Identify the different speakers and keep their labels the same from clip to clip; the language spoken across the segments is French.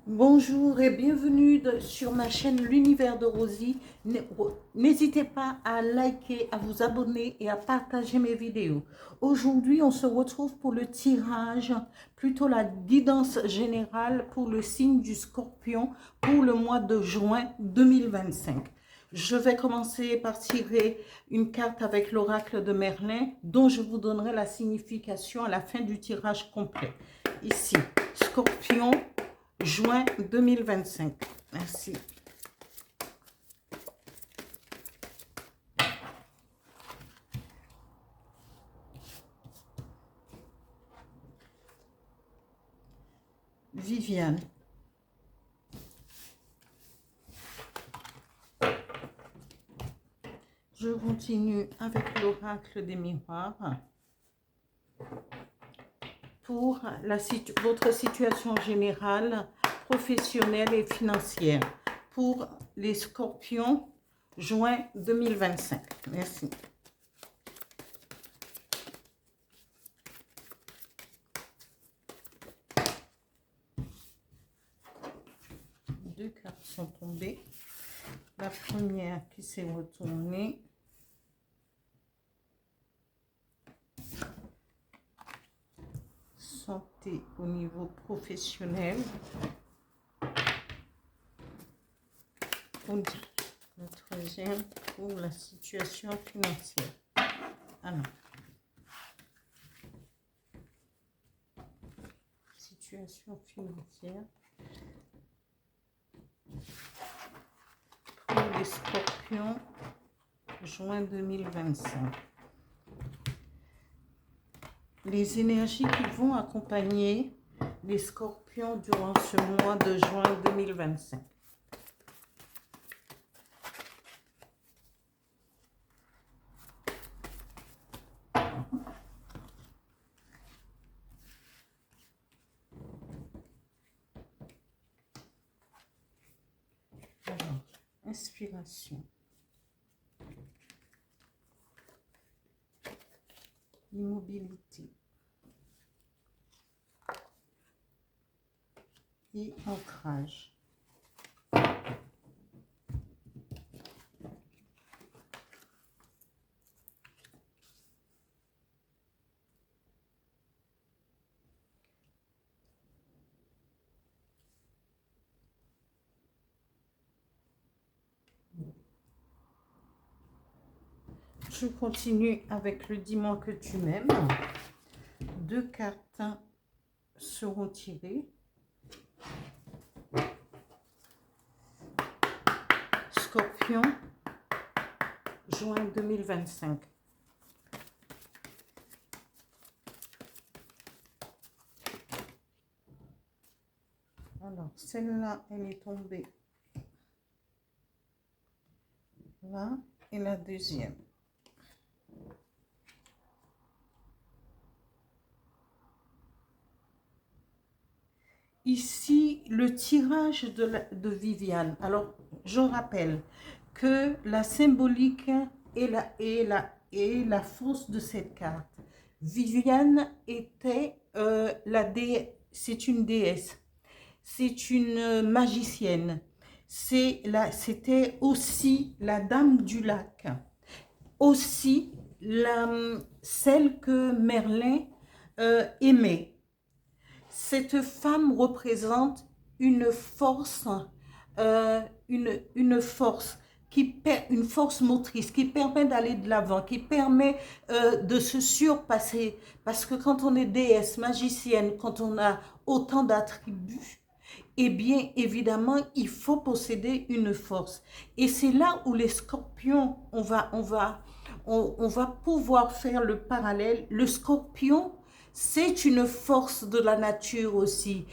Speaker 1: Bonjour et bienvenue sur ma chaîne L'Univers de Rosie. N'hésitez pas à liker, à vous abonner et à partager mes vidéos. Aujourd'hui, on se retrouve pour le tirage, plutôt la guidance générale pour le signe du Scorpion pour le mois de juin 2025. Je vais commencer par tirer une carte avec l'oracle de Merlin dont je vous donnerai la signification à la fin du tirage complet. Ici, Scorpion, juin 2025. Merci. Viviane. Je continue avec l'oracle des miroirs pour votre situation générale, professionnelle et financière pour les scorpions, juin 2025. Merci. Deux cartes sont tombées. La première qui s'est retournée. Santé au niveau professionnel. Le troisième pour la situation financière. Alors, situation financière pour les scorpions, juin 2025. Les énergies qui vont accompagner les scorpions durant ce mois de juin 2025. Alors, inspiration. Immobilité. Et ancrage. Je continue avec le dis-moi que tu m'aimes. Deux cartes seront tirées. Scorpion, juin 2025. Alors, celle-là, elle est tombée là, et la deuxième. Ici, le tirage de Viviane. Alors, je rappelle que la symbolique et la force de cette carte. Viviane était c'est une déesse, c'est une magicienne. C'était aussi la dame du lac, aussi celle que Merlin aimait. Cette femme représente une force, une force une force motrice qui permet d'aller de l'avant, qui permet de se surpasser. Parce que quand on est déesse, magicienne, quand on a autant d'attributs, eh bien, évidemment, il faut posséder une force. Et c'est là où les scorpions, on va pouvoir faire le parallèle. Le scorpion, c'est une force de la nature aussi.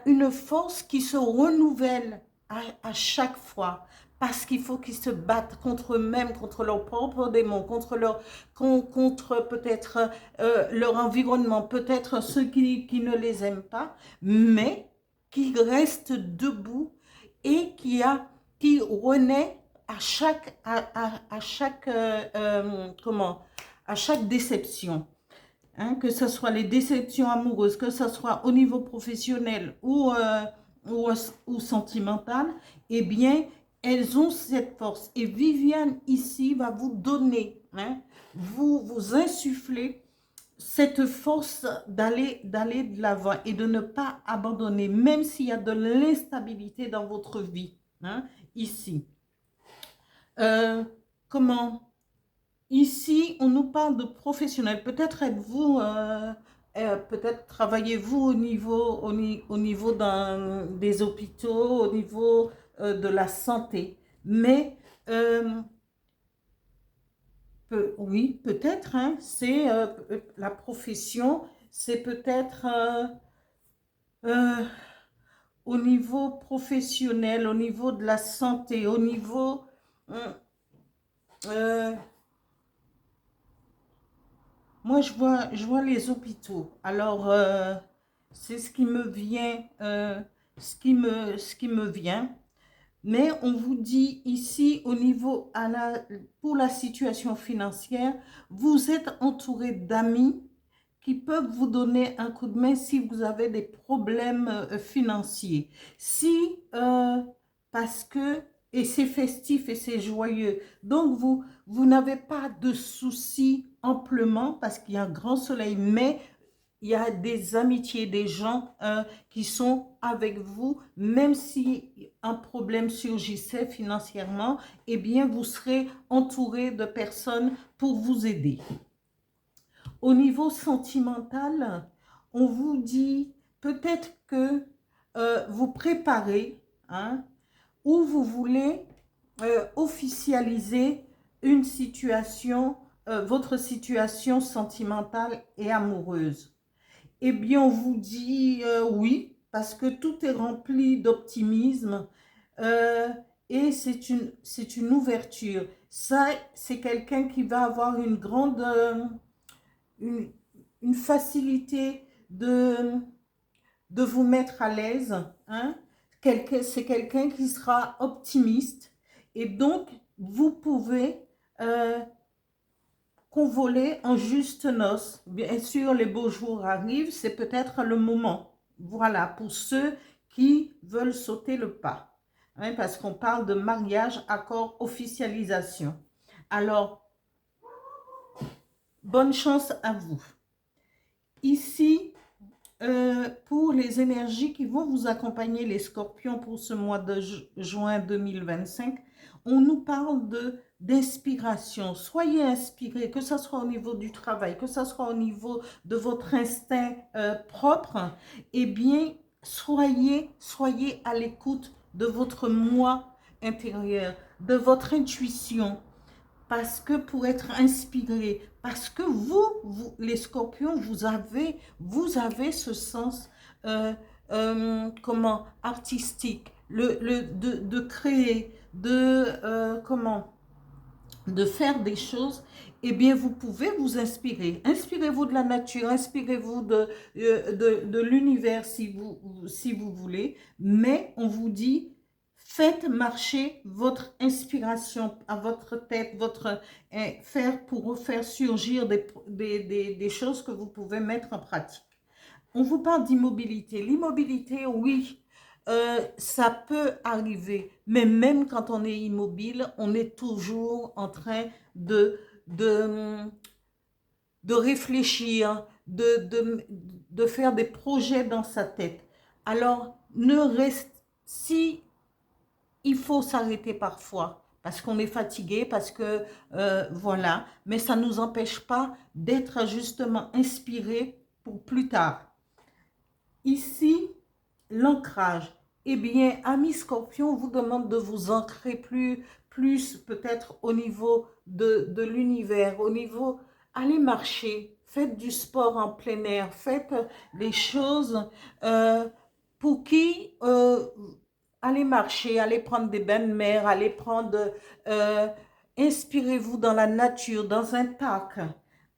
Speaker 1: Une force qui se renouvelle à chaque fois. Parce qu'il faut qu'ils se battent contre eux-mêmes, contre leurs propres démons, contre peut-être leur environnement, peut-être ceux qui ne les aiment pas, mais qui restent debout et qui renaît à chaque déception. hein, que ce soit les déceptions amoureuses, que ce soit au niveau professionnel ou, ou sentimental, eh bien, elles ont cette force. Et Viviane, ici, va vous donner, hein, vous insuffler cette force d'aller de l'avant et de ne pas abandonner, même s'il y a de l'instabilité dans votre vie, hein, ici. Comment Ici, on nous parle de professionnels. Peut-être êtes-vous, peut-être travaillez-vous au niveau des hôpitaux, au niveau de la santé. Mais oui, peut-être, hein, c'est la profession, c'est peut-être euh, au niveau professionnel, au niveau de la santé, au niveau euh, euh, moi, je vois les hôpitaux. Alors, c'est ce qui me vient, ce qui me vient. Mais on vous dit ici, au niveau, pour la situation financière, vous êtes entouré d'amis qui peuvent vous donner un coup de main si vous avez des problèmes financiers. Si, parce que, et c'est festif et c'est joyeux, donc vous n'avez pas de soucis amplement parce qu'il y a un grand soleil, mais il y a des amitiés, des gens qui sont avec vous, même si un problème surgissait financièrement, eh bien, vous serez entouré de personnes pour vous aider. Au niveau sentimental, on vous dit peut-être que vous préparez, hein, ou vous voulez officialiser une situation, votre situation sentimentale et amoureuse. Eh bien, on vous dit oui, parce que tout est rempli d'optimisme euh, et c'est une ouverture. Ça, c'est quelqu'un qui va avoir une grande, une, une facilité de vous mettre à l'aise, hein? C'est quelqu'un qui sera optimiste et donc vous pouvez convoler en juste noces. Bien sûr, les beaux jours arrivent, c'est peut-être le moment. Voilà, pour ceux qui veulent sauter le pas, hein, parce qu'on parle de mariage, accord, officialisation. Alors, bonne chance à vous. Ici, pour les énergies qui vont vous accompagner, les scorpions, pour ce mois de juin 2025, on nous parle d'inspiration. Soyez inspirés, que ce soit au niveau du travail, que ce soit au niveau de votre instinct propre. Eh bien, soyez à l'écoute de votre moi intérieur, de votre intuition, parce que pour être inspiré, parce que les scorpions, vous avez ce sens comment artistique, de créer, de faire des choses. Eh bien, vous pouvez vous inspirer. Inspirez-vous de la nature, inspirez-vous de l'univers si vous voulez, mais on vous dit, faites marcher votre inspiration à votre tête, pour faire surgir des choses que vous pouvez mettre en pratique. On vous parle d'immobilité. L'immobilité, oui, ça peut arriver, mais même quand on est immobile, on est toujours en train de, de réfléchir, de faire des projets dans sa tête. Alors, si il faut s'arrêter parfois, parce qu'on est fatigué, parce que, voilà, mais ça ne nous empêche pas d'être justement inspiré pour plus tard. Ici, l'ancrage. Eh bien, ami Scorpion, on vous demande de vous ancrer plus peut-être au niveau de l'univers, au niveau, allez marcher, faites du sport en plein air, faites des choses pour qui, allez marcher, allez prendre des bains de mer, allez prendre, euh, inspirez-vous dans la nature, dans un parc,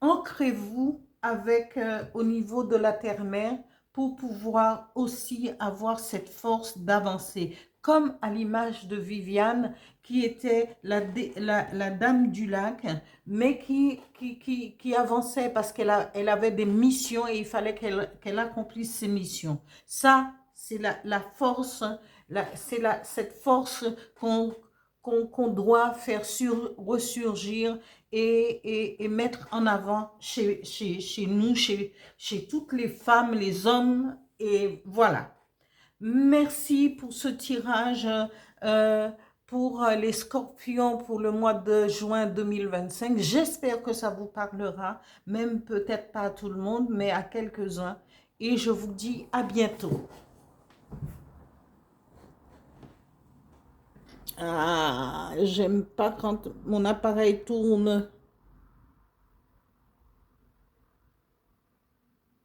Speaker 1: ancrez-vous avec, au niveau de la terre-mère, pour pouvoir aussi avoir cette force d'avancer. comme à l'image de Viviane, qui était la dame du lac, mais qui avançait parce elle avait des missions et il fallait qu'elle accomplisse ses missions. Ça, c'est la force, cette force qu'on doit faire ressurgir et mettre en avant chez nous, chez toutes les femmes, les hommes, et voilà. Merci pour ce tirage pour les scorpions pour le mois de juin 2025. J'espère que ça vous parlera, même peut-être pas à tout le monde, mais à quelques-uns. Et je vous dis à bientôt. Ah, j'aime pas quand mon appareil tourne.